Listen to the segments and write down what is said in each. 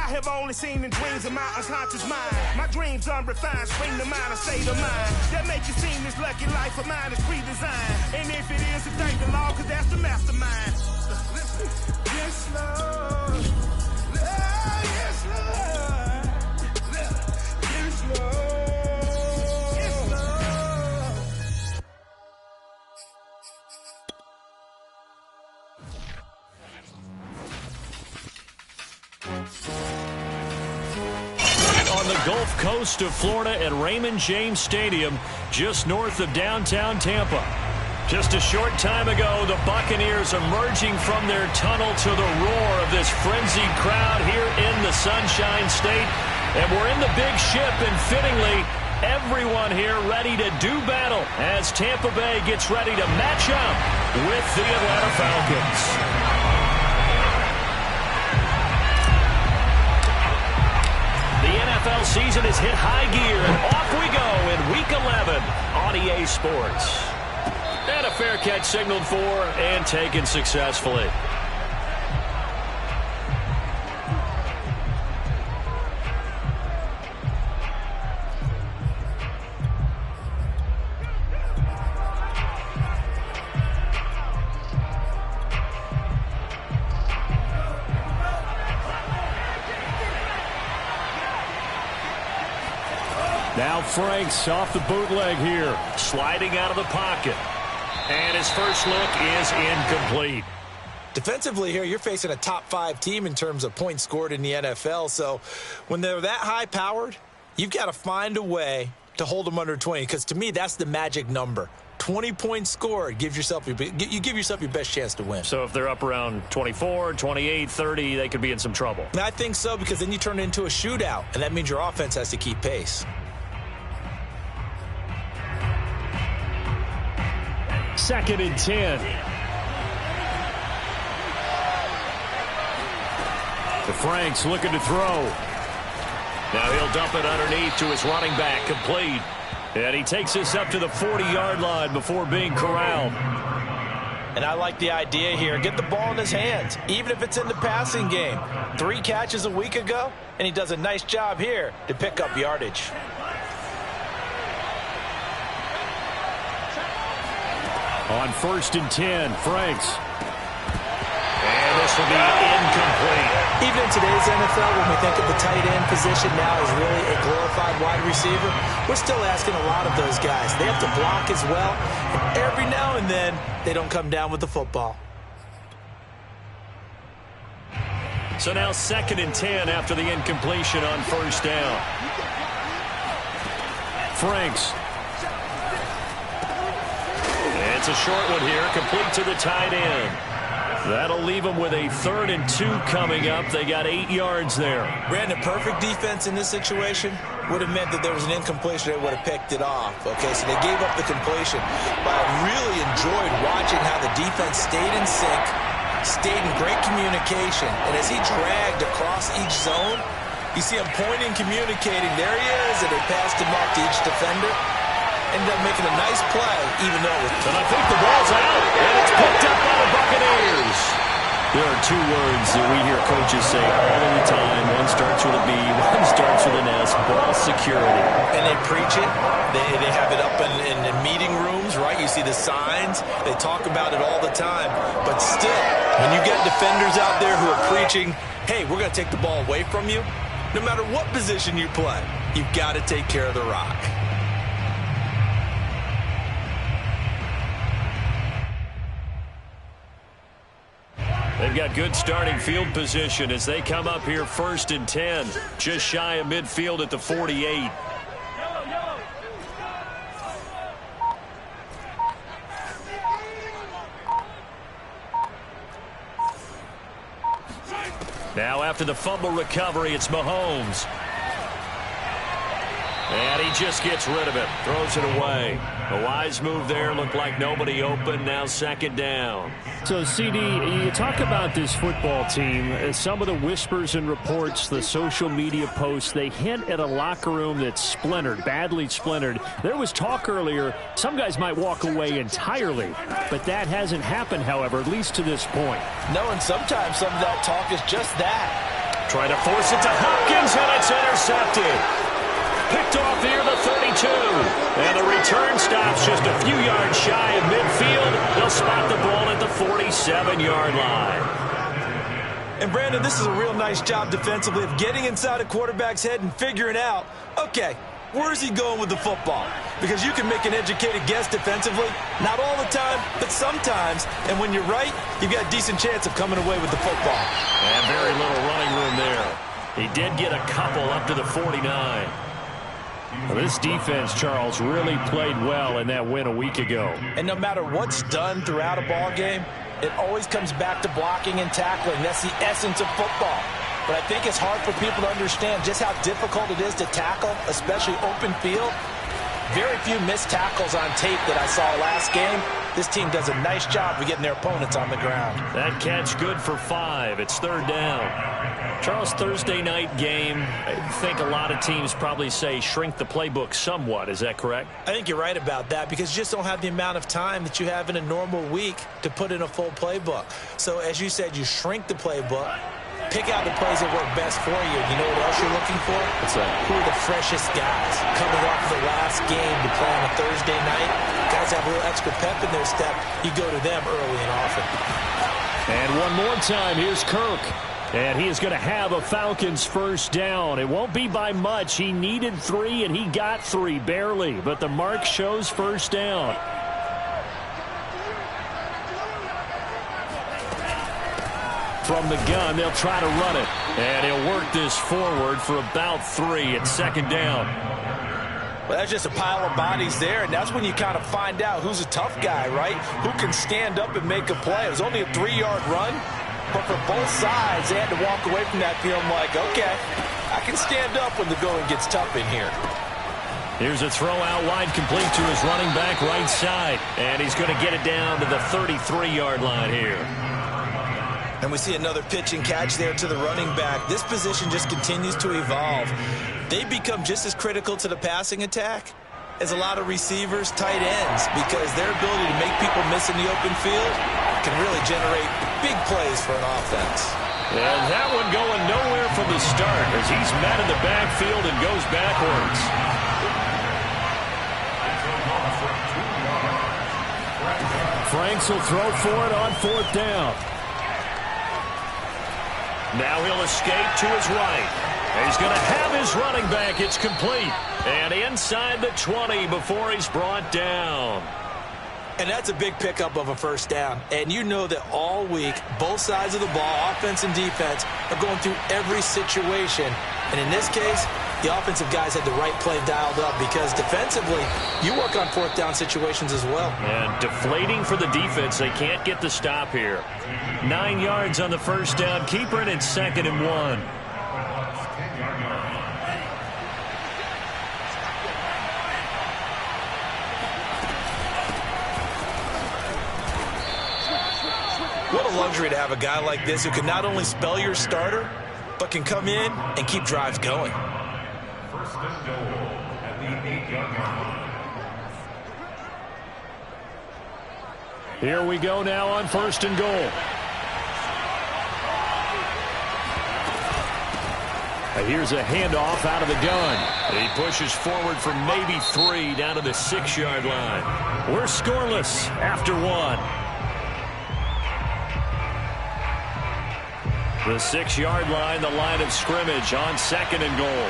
I have only seen in dreams of my unconscious mind. My dreams unrefined, spring to mind, a state of mind that make you seem this lucky life of mine is pre-designed. And if it is, to thank the Lord, cause that's the mastermind. Yes, Lord. Yes, Lord. Yes, Lord. On the Gulf Coast of Florida at Raymond James Stadium, just north of downtown Tampa. Just a short time ago, the Buccaneers emerging from their tunnel to the roar of this frenzied crowd here in the Sunshine State. And we're in the big ship, and fittingly, everyone here ready to do battle as Tampa Bay gets ready to match up with the Atlanta Falcons. The NFL season has hit high gear, and off we go in Week 11 on EA Sports. And a fair catch signaled for and taken successfully. Now Franks off the bootleg here, sliding out of the pocket. And his first look is incomplete. Defensively here, you're facing a top-5 team in terms of points scored in the NFL. So when they're that high-powered, you've got to find a way to hold them under 20. Because to me, that's the magic number. 20 points scored, you give yourself your best chance to win. So if they're up around 24, 28, 30, they could be in some trouble. And I think so, because then you turn it into a shootout, and that means your offense has to keep pace. Second and 10. The Franks looking to throw. Now he'll dump it underneath to his running back, complete. And he takes this up to the 40-yard line before being corralled. And I like the idea here. Get the ball in his hands, even if it's in the passing game. 3 catches a week ago, and he does a nice job here to pick up yardage. On first and 10, Franks. And this will be incomplete. Even in today's NFL, when we think of the tight end position now as really a glorified wide receiver, we're still asking a lot of those guys. They have to block as well, and every now and then, they don't come down with the football. So now second and 10 after the incompletion on first down. Franks. It's a short one here, complete to the tight end. That'll leave them with a 3rd and 2 coming up. They got 8 yards there. Brandon, perfect defense in this situation would have meant that there was an incompletion. They would have picked it off. Okay, so they gave up the completion. But I really enjoyed watching how the defense stayed in sync, stayed in great communication. And as he dragged across each zone, you see him pointing, communicating. There he is, and they passed him off to each defender. Ended up making a nice play, even though it was... And I think the ball's out, and it's picked up by the Buccaneers. There are 2 words that we hear coaches say all of the time. One starts with a B, one starts with an S, ball security. And they preach it. They have it up in meeting rooms, right? You see the signs. They talk about it all the time. But still, when you got defenders out there who are preaching, hey, we're going to take the ball away from you, no matter what position you play, you've got to take care of the rock. They've got good starting field position as they come up here first and 10, just shy of midfield at the 48. Now after the fumble recovery, it's Mahomes. And he just gets rid of it, throws it away. A wise move there, looked like nobody open, now second down. So, CD, you talk about this football team, some of the whispers and reports, the social media posts, they hint at a locker room that's splintered, badly splintered. There was talk earlier, some guys might walk away entirely, but that hasn't happened, however, at least to this point. No, and sometimes some of that talk is just that. Trying to force it to Hopkins, and it's intercepted. Picked off near the 32. And the return stops just a few yards shy of midfield. They'll spot the ball at the 47-yard line. And, Brandon, this is a real nice job defensively of getting inside a quarterback's head and figuring out, okay, where is he going with the football? Because you can make an educated guess defensively. Not all the time, but sometimes. And when you're right, you've got a decent chance of coming away with the football. And very little running room there. He did get a couple up to the 49. Well, this defense, Charles, really played well in that win a week ago. And no matter what's done throughout a ball game, it always comes back to blocking and tackling. That's the essence of football. But I think it's hard for people to understand just how difficult it is to tackle, especially open field. Very few missed tackles on tape that I saw last game. This team does a nice job of getting their opponents on the ground. That catch good for 5. It's third down. Charles, Thursday night game, I think a lot of teams probably say shrink the playbook somewhat. Is that correct? I think you're right about that because you just don't have the amount of time that you have in a normal week to put in a full playbook. So as you said, you shrink the playbook. Pick out the plays that work best for you. You know what else you're looking for? What's that? Who are the freshest guys coming off the last game to play on a Thursday night? Guys have a little extra pep in their step. You go to them early and often. And one more time, here's Kirk. And he is going to have a Falcons first down. It won't be by much. He needed 3, and he got 3, barely. But the mark shows first down. From the gun, they'll try to run it. And he'll work this forward for about 3 at second down. Well, that's just a pile of bodies there, and that's when you kind of find out who's a tough guy, right? Who can stand up and make a play. It was only a 3-yard run, but for both sides, they had to walk away from that feeling like, okay, I can stand up when the going gets tough in here. Here's a throw out wide, complete to his running back right side. And he's going to get it down to the 33-yard line here. And we see another pitch and catch there to the running back. This position just continues to evolve. They become just as critical to the passing attack as a lot of receivers, tight ends, because their ability to make people miss in the open field can really generate big plays for an offense. And that one going nowhere from the start as he's met in the backfield and goes backwards. Franks will throw for it on 4th down. Now he'll escape to his right. He's going to have his running back. It's complete. And inside the 20 before he's brought down. And that's a big pickup of a first down. And you know that all week, both sides of the ball, offense and defense, are going through every situation. And in this case, the offensive guys had the right play dialed up because defensively, you work on 4th down situations as well. And deflating for the defense. They can't get the stop here. 9 yards on the first down. Keeper it at 2nd and 1. What a luxury to have a guy like this who can not only spell your starter, but can come in and keep drives going. First and goal at the 8-yard line. Here we go now on 1st and goal. Here's a handoff out of the gun. He pushes forward for maybe 3 down to the 6-yard line. We're scoreless after 1. The 6-yard line, the line of scrimmage on 2nd and goal.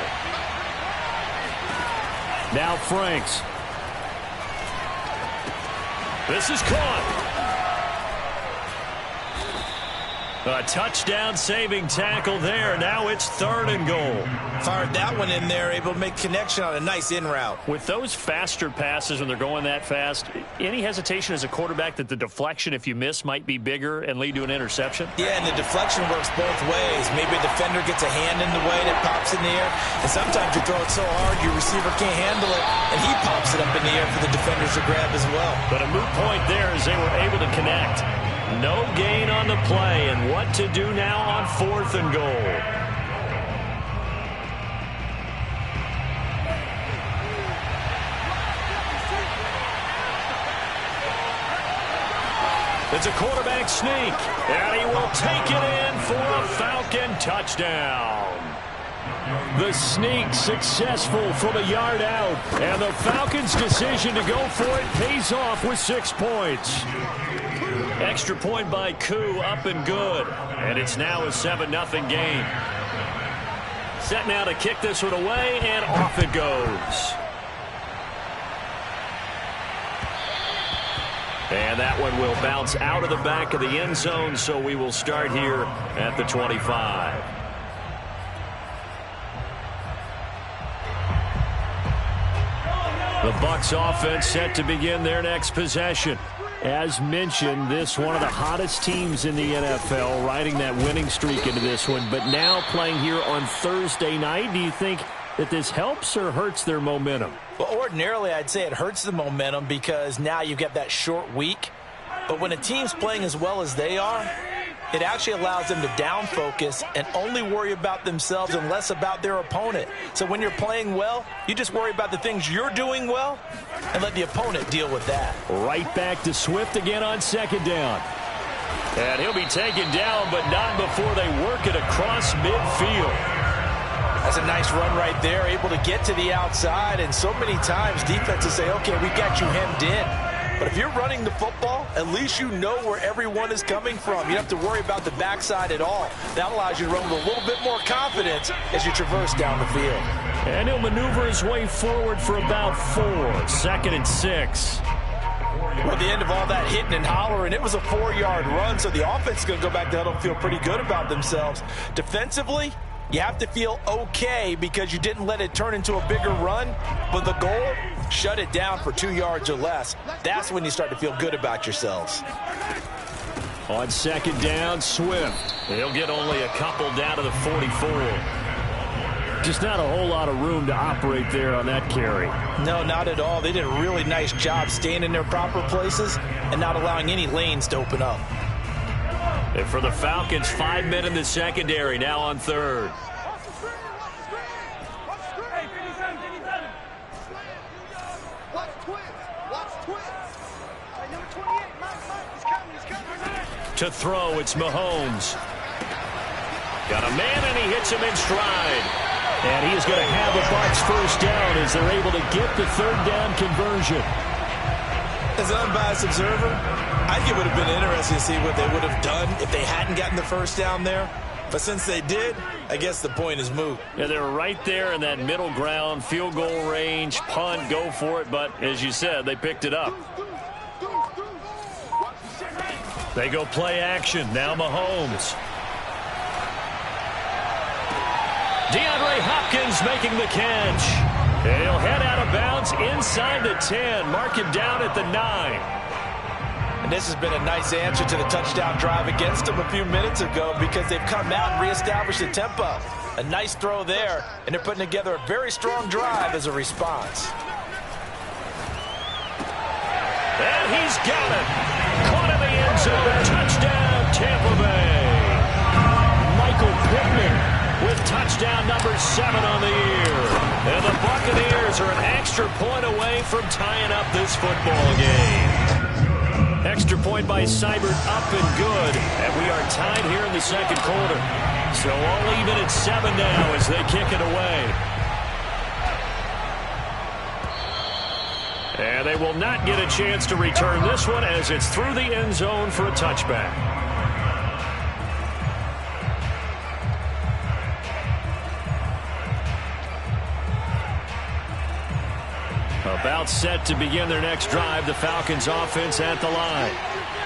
Now Franks. This is caught. A touchdown-saving tackle there. Now it's 3rd and goal. Fired that one in there, able to make connection on a nice in route. With those faster passes when they're going that fast, any hesitation as a quarterback that the deflection, if you miss, might be bigger and lead to an interception? Yeah, and the deflection works both ways. Maybe a defender gets a hand in the way and it pops in the air. And sometimes you throw it so hard your receiver can't handle it, and he pops it up in the air for the defenders to grab as well. But a moot point there as they were able to connect. No gain on the play, and what to do now on 4th and goal. The It's a quarterback sneak, and he will take it in for a Falcon touchdown. The sneak successful from a yard out, and the Falcons' decision to go for it pays off with 6 points. Extra point by Koo, up and good, and it's now a 7-0 game. Set now to kick this one away, and off it goes. And that one will bounce out of the back of the end zone, so we will start here at the 25. The Bucs offense set to begin their next possession. As mentioned, this one of the hottest teams in the NFL, riding that winning streak into this one, but now playing here on Thursday night. Do you think that this helps or hurts their momentum? Well, ordinarily, I'd say it hurts the momentum because now you've got that short week. But when a team's playing as well as they are, it actually allows them to down focus and only worry about themselves and less about their opponent. So when you're playing well, you just worry about the things you're doing well and let the opponent deal with that. Right back to Swift again on second down. And he'll be taken down, but not before they work it across midfield. That's a nice run right there, able to get to the outside. And so many times defenses say, okay, we got you hemmed in. But if you're running the football, at least you know where everyone is coming from. You don't have to worry about the backside at all. That allows you to run with a little bit more confidence as you traverse down the field. And he'll maneuver his way forward for about 4. 2nd and 6. Well, at the end of all that hitting and hollering, it was a 4-yard run, so the offense is going to go back to huddle and feel pretty good about themselves. Defensively, you have to feel okay because you didn't let it turn into a bigger run, but the goal, shut it down for 2 yards or less. That's when you start to feel good about yourselves. On second down, Swift. He'll get only a couple down to the 44. Just not a whole lot of room to operate there on that carry. No, not at all. They did a really nice job staying in their proper places and not allowing any lanes to open up. And for the Falcons, 5 men in the secondary, now on third. To throw, it's Mahomes. Got a man, and he hits him in stride. And he's going to have a Bucs first down as they're able to get the third down conversion. As an unbiased observer, I think it would have been interesting to see what they would have done if they hadn't gotten the first down there. But since they did, I guess the point is moot. Yeah, they're right there in that middle ground, field goal range, punt, go for it. But as you said, they picked it up. They go play action. Now Mahomes. DeAndre Hopkins making the catch. And he'll head out of bounds inside the 10. Mark him down at the 9. And this has been a nice answer to the touchdown drive against them a few minutes ago because they've come out and reestablished the tempo. A nice throw there, and they're putting together a very strong drive as a response. And he's got it. Caught in the end zone. Touchdown, Tampa Bay. Michael Pittman with touchdown number 7 on the year. And the Buccaneers are an extra point away from tying up this football game. Extra point by Seibert, up and good. And we are tied here in the second quarter. So all even at 7 now as they kick it away. And they will not get a chance to return this one as it's through the end zone for a touchback. About set to begin their next drive, the Falcons offense at the line.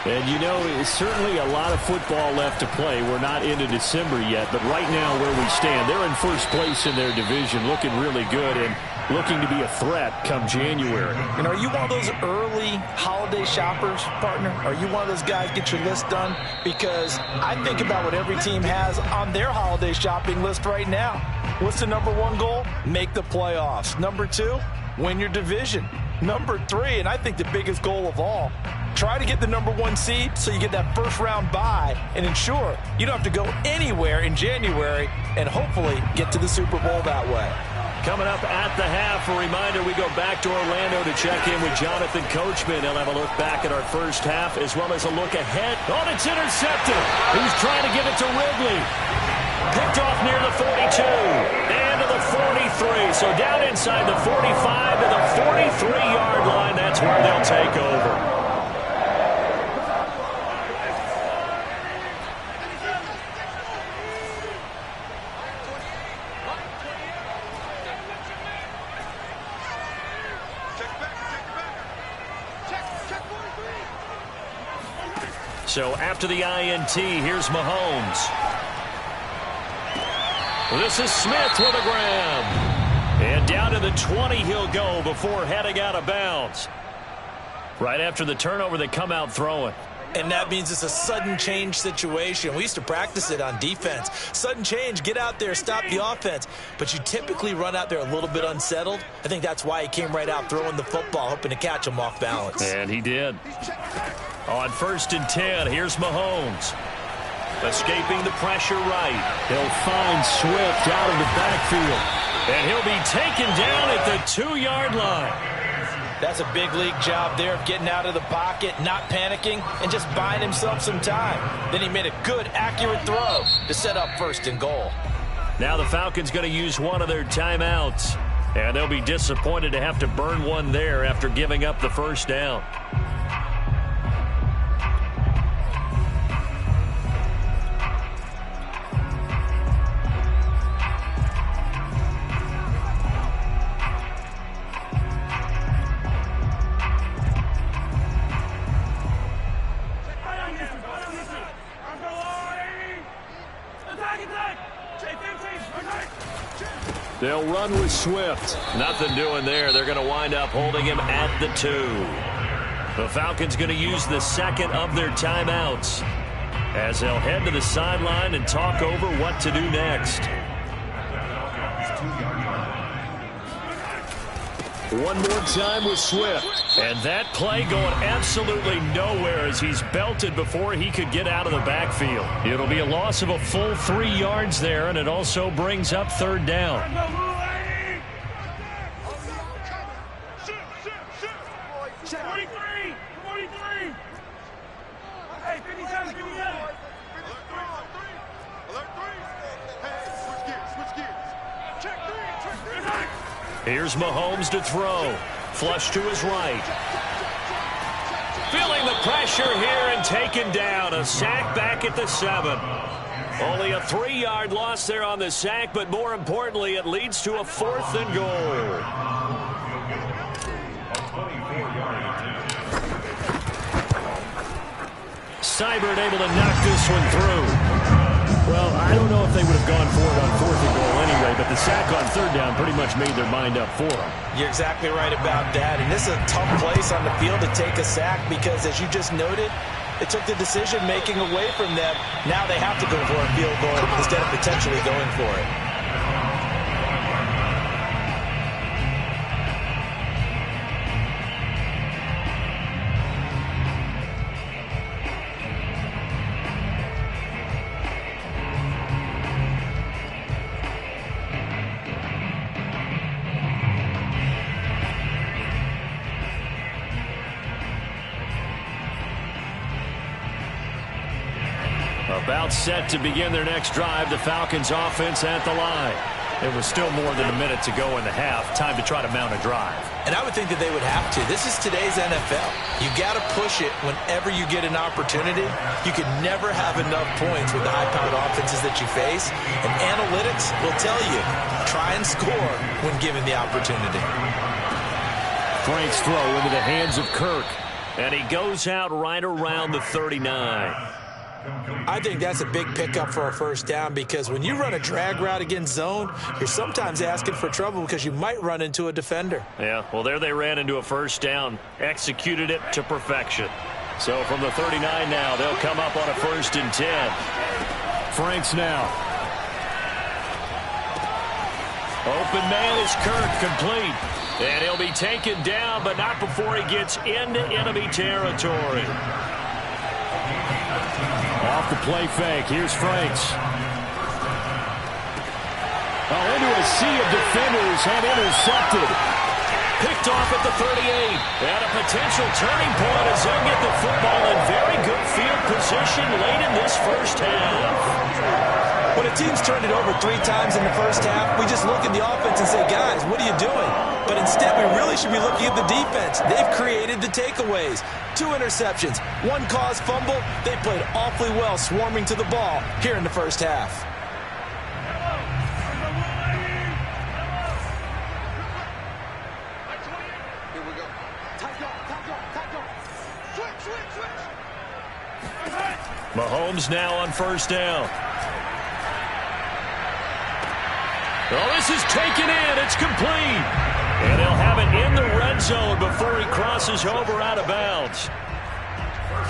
And you know, it's certainly a lot of football left to play. We're not into December yet, but right now where we stand, they're in first place in their division, looking really good and looking to be a threat come January. And are you one of those early holiday shoppers, partner? Are you one of those guys get your list done? Because I think about what every team has on their holiday shopping list right now. What's the number 1 goal? Make the playoffs. Number 2, win your division. Number 3, and I think the biggest goal of all, try to get the number 1 seed so you get that first round bye and ensure you don't have to go anywhere in January and hopefully get to the Super Bowl that way. Coming up at the half, a reminder, we go back to Orlando to check in with Jonathan Coachman. He'll have a look back at our first half as well as a look ahead. Oh, it's intercepted. He's trying to give it to Ridley. Picked off near the 42 and to the 43. So down inside the 45 to the 43-yard line. That's where they'll take over. So after the INT, here's Mahomes. This is Smith with a grab. And down to the 20 he'll go before heading out of bounds. Right after the turnover, they come out throwing. And that means it's a sudden change situation. We used to practice it on defense. Sudden change, get out there, stop the offense. But you typically run out there a little bit unsettled. I think that's why he came right out throwing the football, hoping to catch him off balance. And he did. On 1st and 10, here's Mahomes. Escaping the pressure right. He'll find Swift out of the backfield. And he'll be taken down at the 2-yard line. That's a big league job there of getting out of the pocket, not panicking, and just buying himself some time. Then he made a good, accurate throw to set up 1st and goal. Now the Falcons going to use one of their timeouts. And they'll be disappointed to have to burn one there after giving up the first down. They'll run with Swift. Nothing doing there. They're going to wind up holding him at the 2. The Falcons going to use the second of their timeouts as they'll head to the sideline and talk over what to do next. One more time with Swift. And that play going absolutely nowhere as he's belted before he could get out of the backfield. It'll be a loss of a full 3 yards there, and it also brings up 3rd down. Here's Mahomes to throw. Flush to his right. Feeling the pressure here and taken down. A sack back at the 7. Only a 3-yard loss there on the sack, but more importantly, it leads to a 4th and goal. Seibert able to knock this one through. Well, I don't know if they would have gone for it on 4th and goal anyway, but the sack on 3rd down pretty much made their mind up for them. You're exactly right about that. And this is a tough place on the field to take a sack because, as you just noted, it took the decision-making away from them. Now they have to go for a field goal instead of potentially going for it. About set to begin their next drive. The Falcons offense at the line. It was still more than a minute to go in the half. Time to try to mount a drive. And I would think that they would have to. This is today's NFL. You got to push it whenever you get an opportunity. You can never have enough points with the high-powered offenses that you face. And analytics will tell you, try and score when given the opportunity. Frank's throw into the hands of Kirk. And he goes out right around the 39. I think that's a big pickup for a 1st down because when you run a drag route against zone, you're sometimes asking for trouble because you might run into a defender. Yeah, well, there they ran into a 1st down, executed it to perfection. So from the 39 now, they'll come up on a 1st and 10. Frank's now. Open man is Kirk, complete. And he'll be taken down, but not before he gets into enemy territory. Off the play fake. Here's Franks. Oh, into a a sea of defenders have intercepted. Picked off at the 38. And a potential turning point as they'll get the football in very good field position late in this first half. When a team's turned it over 3 times in the first half, we just look at the offense and say, guys, what are you doing? But instead, we really should be looking at the defense. They've created the takeaways. 2 interceptions, 1 caused fumble. They played awfully well swarming to the ball here in the first half. Mahomes now on first down. Oh, this is taken in. It's complete. And he'll have it in the red zone before he crosses over out of bounds.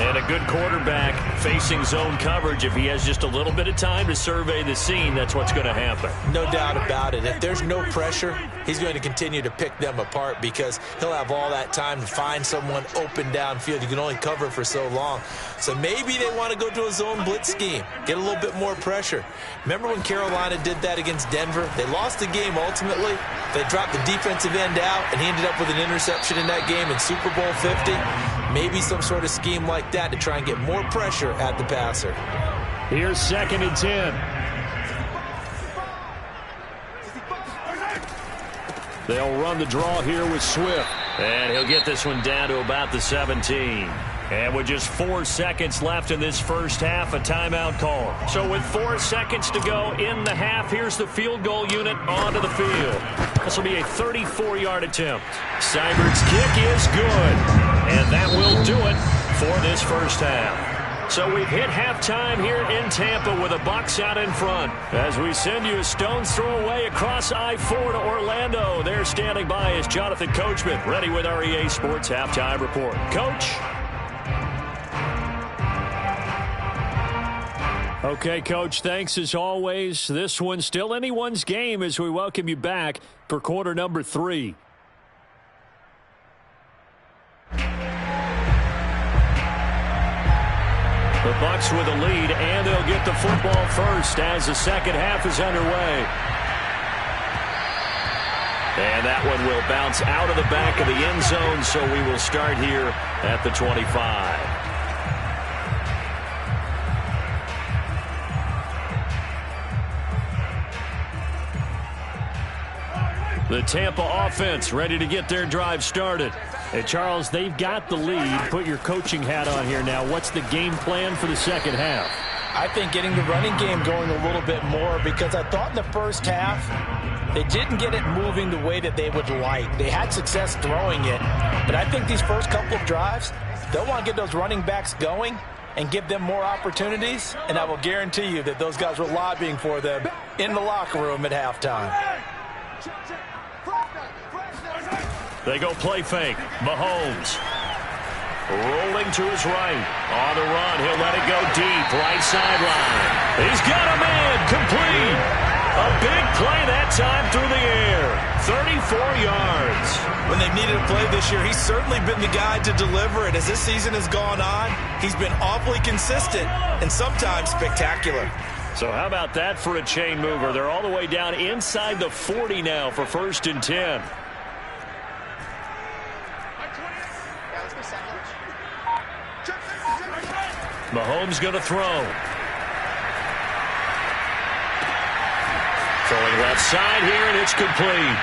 And a good quarterback facing zone coverage. If he has just a little bit of time to survey the scene, that's what's going to happen. No doubt about it. If there's no pressure, he's going to continue to pick them apart because he'll have all that time to find someone open downfield. You can only cover for so long. So maybe they want to go to a zone blitz scheme, get a little bit more pressure. Remember when Carolina did that against Denver? They lost the game ultimately. They dropped the defensive end out, and he ended up with an interception in that game in Super Bowl 50. Maybe some sort of scheme like that to try and get more pressure at the passer. Here's 2nd and 10. They'll run the draw here with Swift. And he'll get this one down to about the 17. And with just 4 seconds left in this first half, a timeout call. So with 4 seconds to go in the half, here's the field goal unit onto the field. This will be a 34-yard attempt. Seibert's kick is good. And that will do it for this first half. So we've hit halftime here in Tampa with the Bucs out in front. As we send you a stone's throw away across I-4 to Orlando. There standing by is Jonathan Coachman, ready with our EA Sports Halftime Report. Coach. Okay, Coach, thanks as always. This one's still anyone's game as we welcome you back for quarter number 3. The Bucs with a lead, and they'll get the football first as the second half is underway. And that one will bounce out of the back of the end zone, so we will start here at the 25. The Tampa offense ready to get their drive started. Hey, Charles, they've got the lead. Put your coaching hat on here now. What's the game plan for the second half? I think getting the running game going a little bit more because I thought in the first half they didn't get it moving the way that they would like. They had success throwing it, but I think these first couple of drives, they'll want to get those running backs going and give them more opportunities, and I will guarantee you that those guys were lobbying for them in the locker room at halftime. They go play fake. Mahomes rolling to his right. On the run, he'll let it go deep. Right sideline. He's got a man. Complete. A big play that time through the air. 34 yards. When they've needed a play this year, he's certainly been the guy to deliver it. As this season has gone on, he's been awfully consistent and sometimes spectacular. So how about that for a chain mover? They're all the way down inside the 40 now for 1st and 10. Mahomes going to throw. Throwing left side here, and it's complete.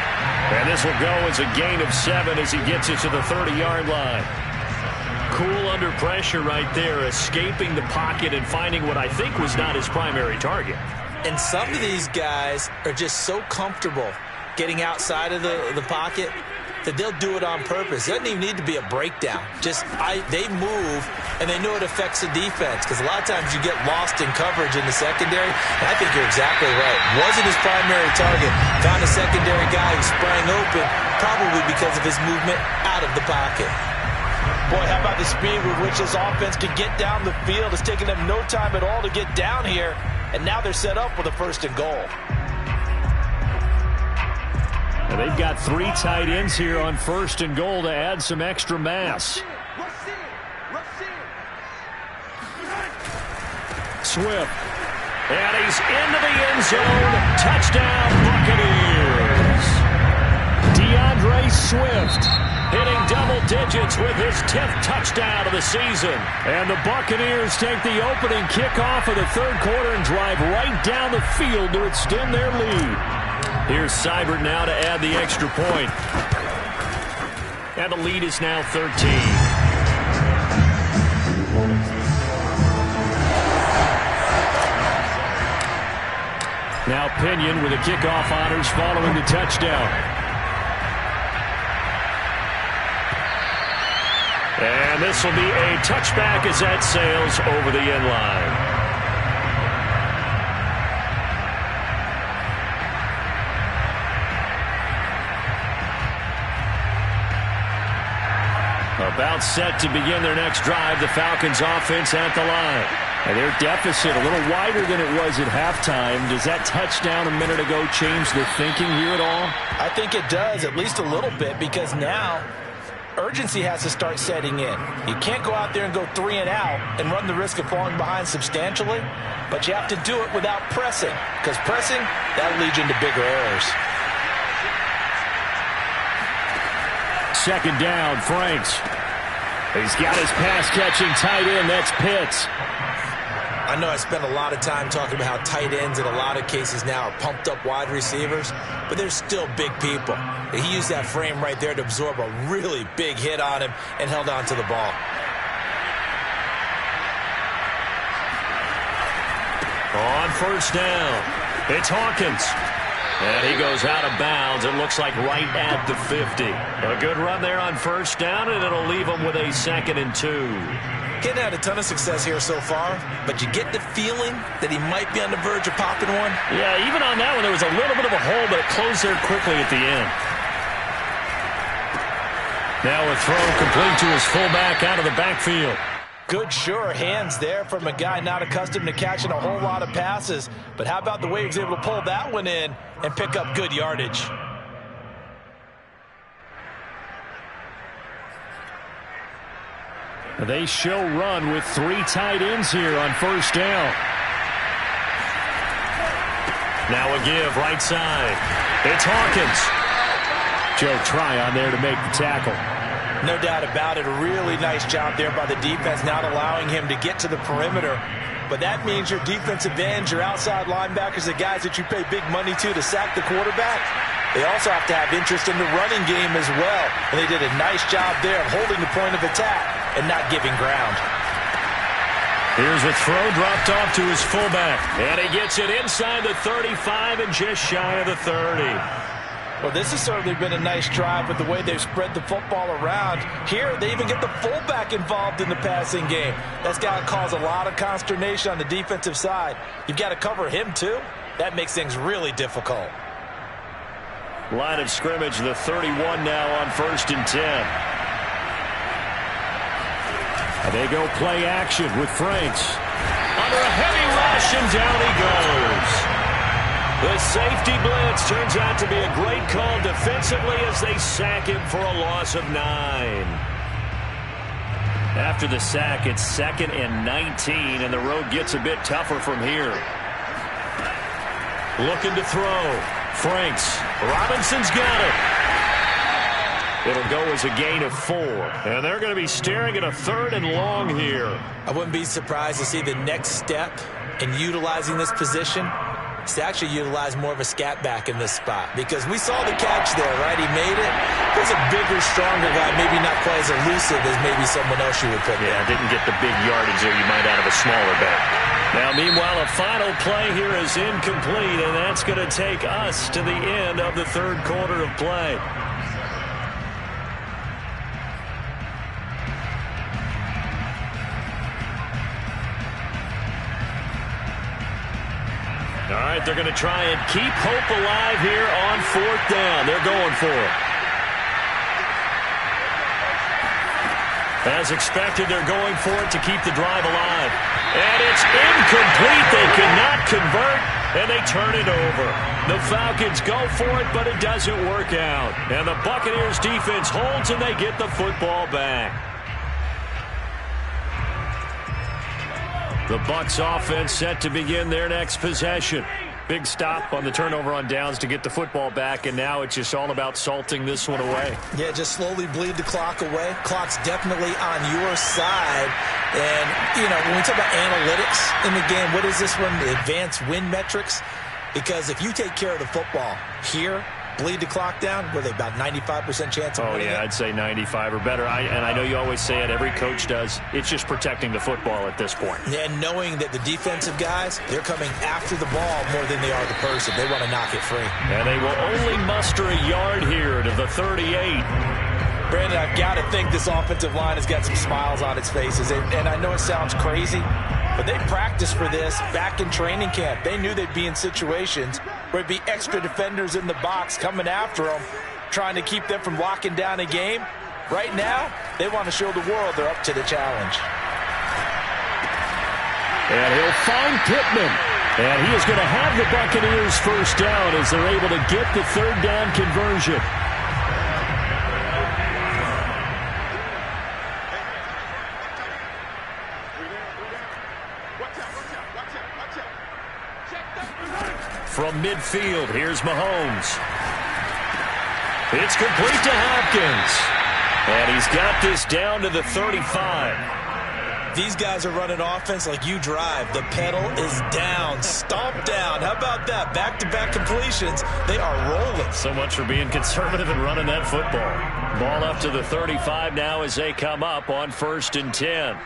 And this will go as a gain of 7 as he gets it to the 30-yard line. Cool under pressure right there, escaping the pocket and finding what I think was not his primary target. And some of these guys are just so comfortable getting outside of the pocket that they'll do it on purpose. It doesn't even need to be a breakdown. They move, and they know it affects the defense because a lot of times you get lost in coverage in the secondary. And I think you're exactly right. Wasn't his primary target. Found a secondary guy who sprang open, probably because of his movement out of the pocket. Boy, how about the speed with which this offense can get down the field? It's taken them no time at all to get down here, and now they're set up with a 1st and goal. And they've got 3 tight ends here on 1st and goal to add some extra mass. Swift. And he's into the end zone. Touchdown, Buccaneers. digits with his 10th touchdown of the season. And the Buccaneers take the opening kickoff of the third quarter and drive right down the field to extend their lead. Here's Seibert now to add the extra point. And the lead is now 13. Now Pinion with the kickoff honors following the touchdown. And this will be a touchback as that sails over the end line. About set to begin their next drive, the Falcons offense at the line. And their deficit a little wider than it was at halftime. Does that touchdown a minute ago change the thinking here at all? I think it does, at least a little bit, because now urgency has to start setting in. You can't go out there and go 3 and out and run the risk of falling behind substantially, but you have to do it without pressing, because pressing, that'll lead you into bigger errors. Second down, Franks. He's got his pass-catching tight end. That's Pitts. I know I spent a lot of time talking about how tight ends in a lot of cases now are pumped up wide receivers, but they're still big people. He used that frame right there to absorb a really big hit on him and held on to the ball. On first down, it's Hawkins. And he goes out of bounds. It looks like right at the 50. A good run there on first down, and it'll leave him with a 2nd and 2. Hadn't had a ton of success here so far, but you get the feeling that he might be on the verge of popping one. Yeah, even on that one, there was a little bit of a hole, but it closed there quickly at the end. Now a throw complete to his fullback out of the backfield. Good, sure hands there from a guy not accustomed to catching a whole lot of passes. But how about the way he was able to pull that one in and pick up good yardage? They show run with 3 tight ends here on first down. Now a give right side. It's Hawkins. Joe Tryon there to make the tackle. No doubt about it. A really nice job there by the defense, not allowing him to get to the perimeter. But that means your defensive ends, your outside linebackers, the guys that you pay big money to sack the quarterback, they also have to have interest in the running game as well. And they did a nice job there of holding the point of attack and not giving ground. Here's a throw dropped off to his fullback. And he gets it inside the 35 and just shy of the 30. Well, this has certainly been a nice drive with the way they've spread the football around. Here, they even get the fullback involved in the passing game. That's got to cause a lot of consternation on the defensive side. You've got to cover him, too. That makes things really difficult. Line of scrimmage, the 31 now on 1st and 10. And they go play action with Franks. Under a heavy rush, and down he goes. The safety blitz turns out to be a great call defensively as they sack him for a loss of 9. After the sack, it's 2nd and 19, and the road gets a bit tougher from here. Looking to throw. Franks. Robinson's got it. It'll go as a gain of 4. And they're going to be staring at a 3rd and long here. I wouldn't be surprised to see the next step in utilizing this position is to actually utilize more of a scat back in this spot, because we saw the catch there, right? He made it. There's a bigger, stronger guy, maybe not quite as elusive as maybe someone else you would put there. Yeah, didn't get the big yardage there you might out of a smaller back. Now, meanwhile, a final play here is incomplete, and that's going to take us to the end of the third quarter of play. All right, they're going to try and keep hope alive here on 4th down. They're going for it. As expected, they're going for it to keep the drive alive. And it's incomplete. They cannot convert, and they turn it over. The Falcons go for it, but it doesn't work out. And the Buccaneers defense holds, and they get the football back. The Bucs offense set to begin their next possession. Big stop on the turnover on downs to get the football back, and now it's just all about salting this one away. Yeah, just slowly bleed the clock away. Clock's definitely on your side. And, you know, when we talk about analytics in the game, what is this one? The advanced win metrics? Because if you take care of the football here, bleed the clock down, were they about 95% chance of winning it? I'd say 95 or better. And I know you always say it, every coach does. It's just protecting the football at this point. And knowing that the defensive guys, they're coming after the ball more than they are the person. They want to knock it free. And they will only muster a yard here to the 38. Brandon, I've got to think this offensive line has got some smiles on its faces. And I know it sounds crazy, but they practiced for this back in training camp. They knew they'd be in situations where there'd be extra defenders in the box coming after them, trying to keep them from locking down a game. Right now, they want to show the world they're up to the challenge. And he'll find Pittman. And he is going to have the Buccaneers first down as they're able to get the third down conversion. From midfield, here's Mahomes. It's complete to Hopkins. And he's got this down to the 35. These guys are running offense like you drive. The pedal is down, stomp down. How about that? Back-to-back completions. They are rolling. So much for being conservative and running that football. Ball up to the 35 now as they come up on 1st and 10.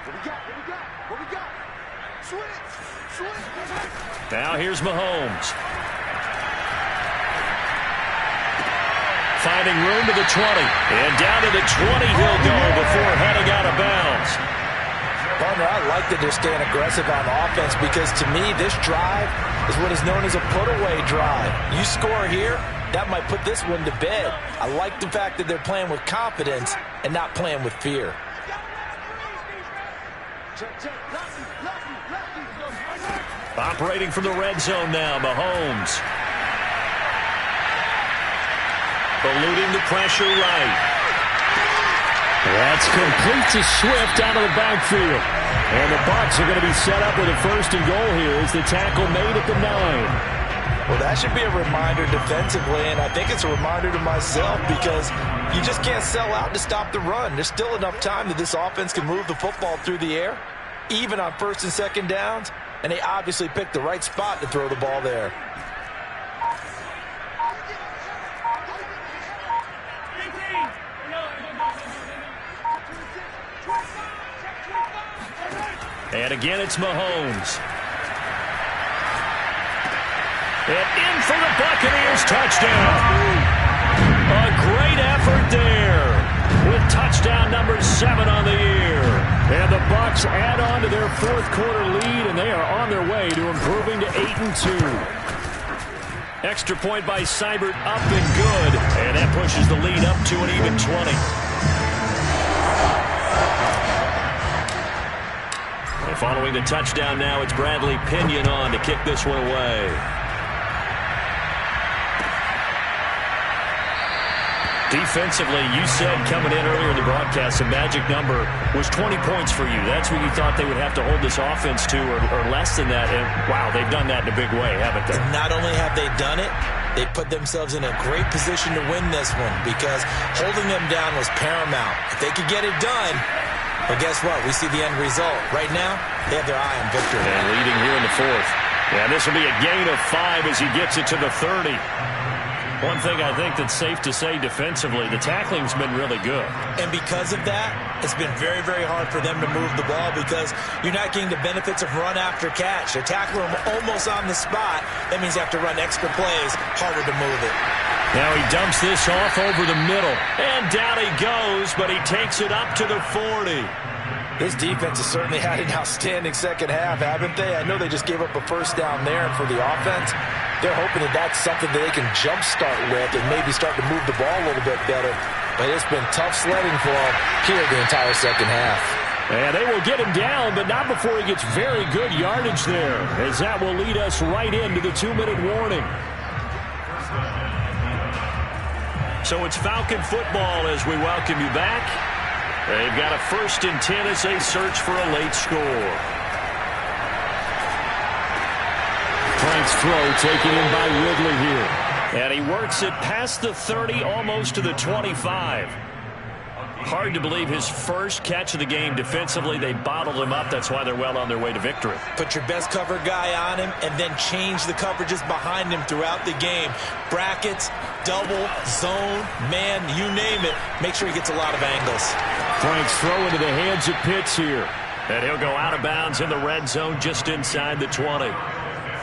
Now here's Mahomes. Finding room to the 20. And down to the 20 he'll go before heading out of bounds. Partner, I like that they're staying aggressive on offense because to me, this drive is what is known as a put-away drive. You score here, that might put this one to bed. I like the fact that they're playing with confidence and not playing with fear. Operating from the red zone now, Mahomes. Eluding the pressure right. That's complete to Swift out of the backfield. And the Bucs are going to be set up with a 1st and goal here as the tackle made at the 9. Well, that should be a reminder defensively, and I think it's a reminder to myself because you just can't sell out to stop the run. There's still enough time that this offense can move the football through the air, even on 1st and 2nd downs, and they obviously picked the right spot to throw the ball there. And again, it's Mahomes. And in for the Buccaneers touchdown. A great effort there with touchdown number 7 on the year. And the Bucs add on to their 4th quarter lead, and they are on their way to improving to 8-2. Extra point by Seibert up and good. And that pushes the lead up to an even 20. Following the touchdown now, it's Bradley Pinion on to kick this one away. Defensively, you said coming in earlier in the broadcast, the magic number was 20 points for you. That's what you thought they would have to hold this offense to or less than that. And, wow, they've done that in a big way, haven't they? Not only have they done it, they put themselves in a great position to win this one because holding them down was paramount. If they could get it done, but guess what? We see the end result. Right now, they have their eye on victory. And leading here in the 4th. Yeah, this will be a gain of 5 as he gets it to the 30. One thing I think that's safe to say defensively, the tackling's been really good. And because of that, it's been very, very hard for them to move the ball because you're not getting the benefits of run after catch. They're tackling them almost on the spot. That means you have to run extra plays, harder to move it. Now he dumps this off over the middle. And down he goes, but he takes it up to the 40. This defense has certainly had an outstanding second half, haven't they? I know they just gave up a 1st down there, and for the offense, they're hoping that that's something that they can jumpstart with and maybe start to move the ball a little bit better. But it's been tough sledding for them here the entire second half. And they will get him down, but not before he gets very good yardage there, as that will lead us right into the 2-minute warning. So it's Falcon football as we welcome you back. They've got a 1st and 10 as they search for a late score. Frank's throw taken in by Ridley here. And he works it past the 30, almost to the 25. Hard to believe his first catch of the game defensively. They bottled him up. That's why they're well on their way to victory. Put your best cover guy on him and then change the coverages behind him throughout the game. Brackets, double, zone, man, you name it. Make sure he gets a lot of angles. Frank's throw into the hands of Pitts here. And he'll go out of bounds in the red zone just inside the 20.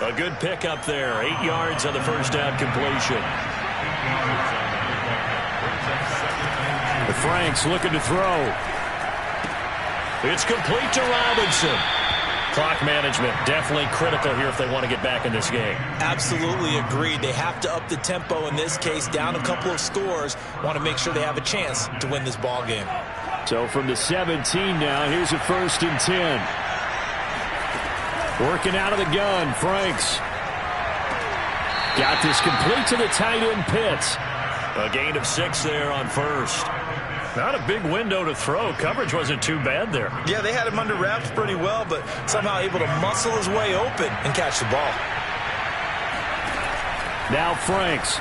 A good pickup there. 8 yards on the first down completion. Frank's looking to throw. It's complete to Robinson. Clock management definitely critical here if they want to get back in this game. Absolutely agreed. They have to up the tempo in this case, down a couple of scores. Want to make sure they have a chance to win this ball game. So from the 17 now, here's a 1st and 10. Working out of the gun, Franks. Got this complete to the tight end, Pitts. A gain of 6 there on first. Not a big window to throw. Coverage wasn't too bad there. Yeah, they had him under wraps pretty well, but somehow able to muscle his way open and catch the ball. Now Franks.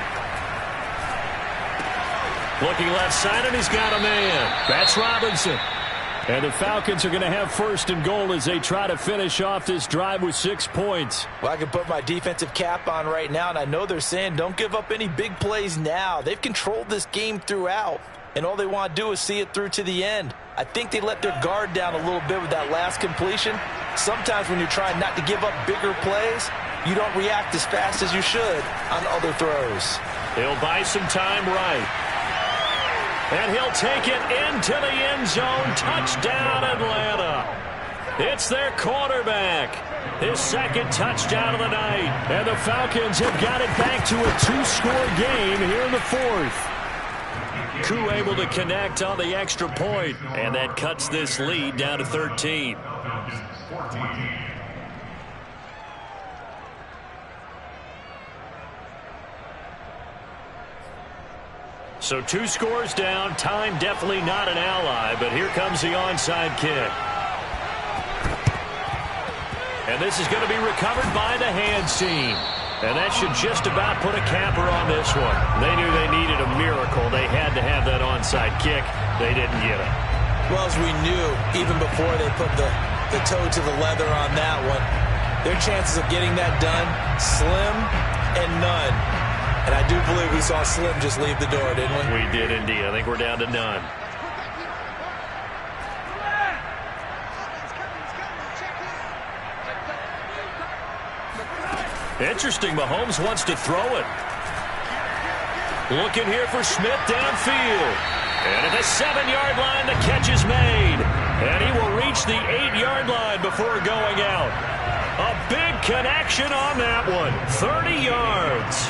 Looking left side, and he's got a man. That's Robinson. And the Falcons are going to have 1st and goal as they try to finish off this drive with 6 points. Well, I can put my defensive cap on right now, and I know they're saying don't give up any big plays now. They've controlled this game throughout, and all they want to do is see it through to the end. I think they let their guard down a little bit with that last completion. Sometimes when you're trying not to give up bigger plays, you don't react as fast as you should on other throws. He'll buy some time right. And he'll take it into the end zone. Touchdown, Atlanta. It's their quarterback. His 2nd touchdown of the night. And the Falcons have got it back to a 2-score game here in the 4th. Koo able to connect on the extra point. And that cuts this lead down to 13. So 2 scores down. Time definitely not an ally, but here comes the onside kick. And this is going to be recovered by the hands team. And that should just about put a capper on this one. They knew they needed a miracle. They had to have that onside kick. They didn't get it. Well, as we knew, even before they put the toe to the leather on that one, their chances of getting that done, slim and none. And I do believe we saw Slim just leave the door, didn't we? We did indeed. I think we're down to none. Interesting. Mahomes wants to throw it. Looking here for Smith downfield. And at the 7-yard line, the catch is made. And he will reach the 8-yard line before going out. A big connection on that one. 30 yards.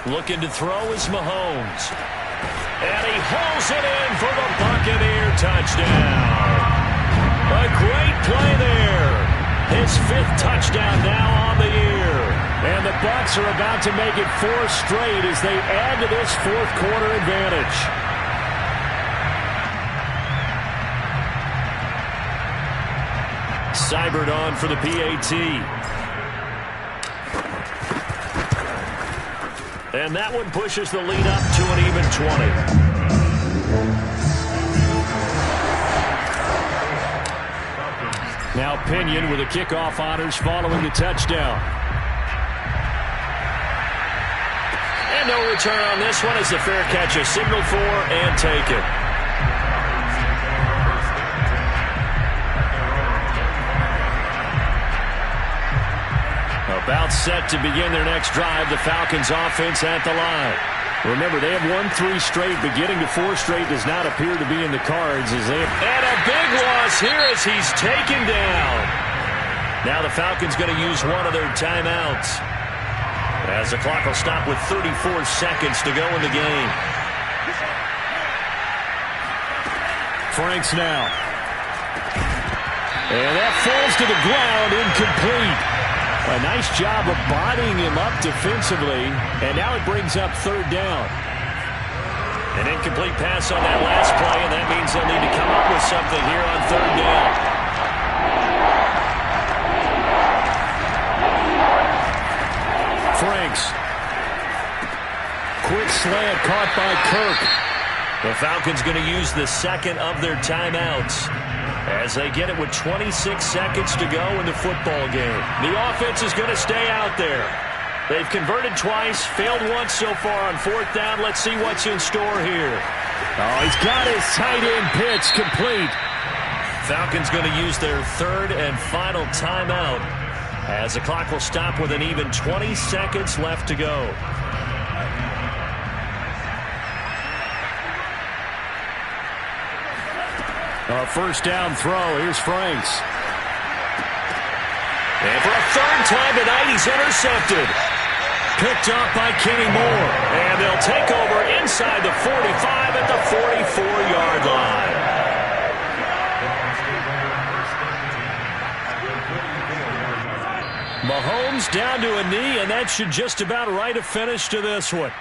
Looking to throw is Mahomes. And he hauls it in for the Buccaneer touchdown. A great play there. His 5th touchdown now on the year. And the Bucs are about to make it 4 straight as they add to this 4th quarter advantage. Seibert on for the PAT. And that one pushes the lead up to an even 20. Now Pinion with the kickoff honors following the touchdown. And no return on this one as the fair catch is signaled for and taken. About set to begin their next drive. The Falcons offense at the line. Remember, they have won 3 straight, but getting to 4 straight does not appear to be in the cards as they have. And a big loss here as he's taken down. Now the Falcons going to use one of their timeouts. As the clock will stop with 34 seconds to go in the game. Franks now. And that falls to the ground, incomplete. A nice job of bodying him up defensively, and now it brings up 3rd down. An incomplete pass on that last play, and that means they'll need to come up with something here on third down. Franks. Quick slant caught by Kirk. The Falcons going to use the second of their timeouts as they get it with 26 seconds to go in the football game. The offense is going to stay out there. They've converted twice, failed once so far on fourth down. Let's see what's in store here. Oh, he's got his tight end pitch complete. Falcons going to use their third and final timeout as the clock will stop with an even 20 seconds left to go. First down throw. Here's Franks. And for a third time tonight, he's intercepted. Picked up by Kenny Moore. And they'll take over inside the 45 at the 44-yard line. Mahomes down to a knee, and that should just about write a finish to this one.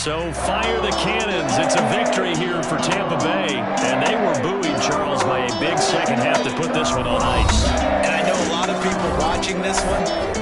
So fire the cannons. It's a victory here for Tampa Bay. And they were buoyed, Charles, by a big second half to put this one on ice. And I know a lot of people watching this one